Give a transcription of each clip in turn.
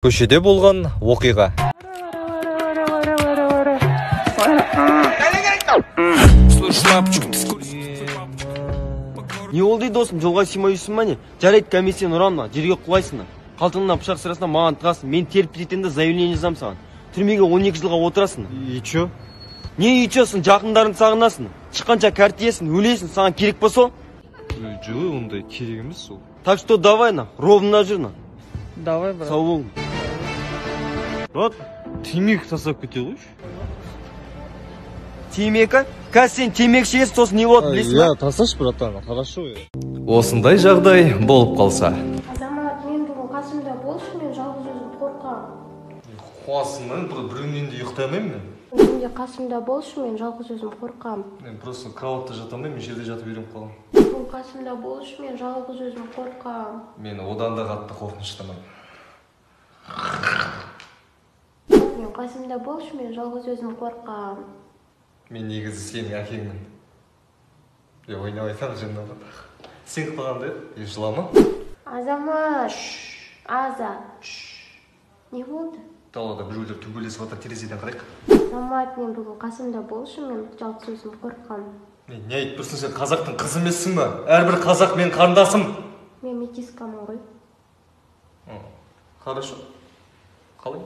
Көшеде болған оқиға. Не болды досым, жолға сыймай жүрсің ба не? Жарайды, комиссияны ұранма, жерге құлайсың. Қалтыңнан пышақ сырасына маған тығасың. Мен теріп кететінді заявление жазам саған. Түрмеге 12 жылға отырасың. И чё? Не ичесің, жақындарың сағынасың. Шыққанша кәртиесің, өлесің, саған керек па сол? Жоқ, ондай керек емес сол. Так что давай на, ровно жүрна. Давай, брат. Сау бол. Брат, темекі тастап кете қойшы. Темекі? Қазір сен темекі шегесің, сосын не болады, білесің ба? Я тасташы, братан, хорошо. Осындай жағдай болып қалса. Азамат, мен бүгін қасымда болшы, мен жалғыз өзім қорқам. Қуасың, біреуінен де ұйықтамаймын мен. Өзімде қасымда болшы, мен жалғыз өзім қорқам. Мен просто кроватта жатамаймын, жерде жатып үйреніп қалам. Бүгін қасымда болшы, мен жалғыз өзім қорқам. Мен одан да қатты қорқыныштымын. Мен қасымда болшы, мен жалғыз өзім қорқам. Мен негізі сенің әкеңмін. Ойнап айтам жынды. Сен қылғанда еді, жылама. Азамат, Аза, не болды? Далада біреулер төбелесіп жатыр, терезеден қарайық. Азамат, мен бүгін қасымда болшы, мен жалғыз өзім қорқам. Не айтып тұрсың, сен қазақтың қызы емессің ба? Әрбір қазақ мен қарындасым. Мен метискамын ғой. Хорошо. Қалай?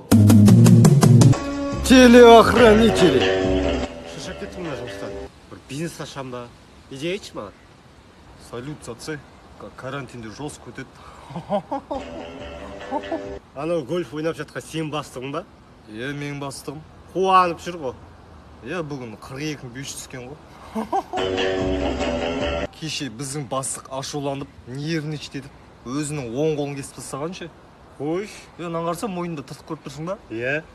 Телеохранители. Шашақ кеттім мына жұмыстан. Бір бизнес ашам ба? Идея айтшы маған. Салют, цацы. Карантинде жестко өтеді. Анау гольф ойнап жатқан сен бастығың ба? Менің бастығым. Қуанып жүр ғой. Бүгін 42.500 түскен ғой. Кеше біздің бастық ашуланып, нервничать етіп, өзінің оң қолын кесіп тастаған ше. Қойш. Мынаған қарасам, мойнында тыртық көріп тұрсың ба?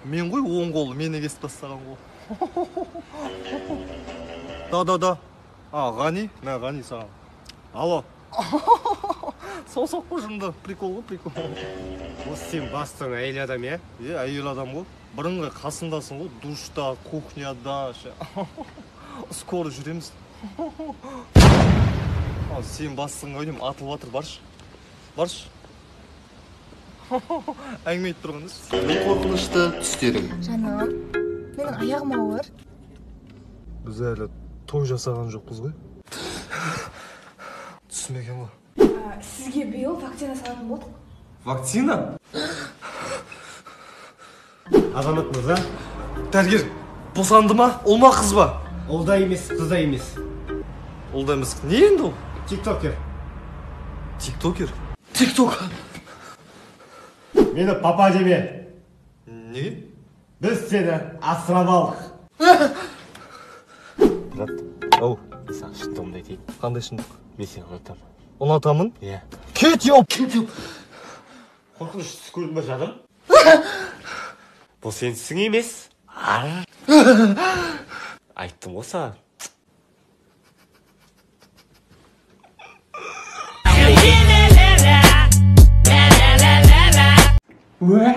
Мен ғой оң қолы, мені кесіп тастаған ғой. Да. Ғани? Мә, Ғани саған. Алло. Саусақ қожымды. Прикол ғой, прикол. Осы сен бастығың әйел адам, е? Әйел адам ғой. Бірыңғай қасындасың ғой. Душта, кухняда, скоро жүреміз. Сен бастығың өйнем атылып атыр, баршы. Әңгіме етіп тұрғандыз. Сенің қорқынышты түстерің. Жаным, менің аяғым ауыр. Біз әлі той жасаған жоқпыз ғой. Түсінбеген ғой. Сізге биыл вакцина салатын болдық. Вакцина? Азамат мырза. Дәрігер, босанды ма? Ол ма қыз ба? Ол да емес, қыз да емес. Ол да емес. Не енді ол? Тиктокер. Тиктокер? Тикток? Мені папа деме. Неге? Біз сені асырап алдық. Брат, Ау, саған шындығымды айтайын. қандай шындық? Мен сені ұнатамын. Ұнатамын? Иә. Кет, еп! Қорқыныш түс көрдің ба жаным? Бұл сенсің емес. Айттым ғой саған. Уә!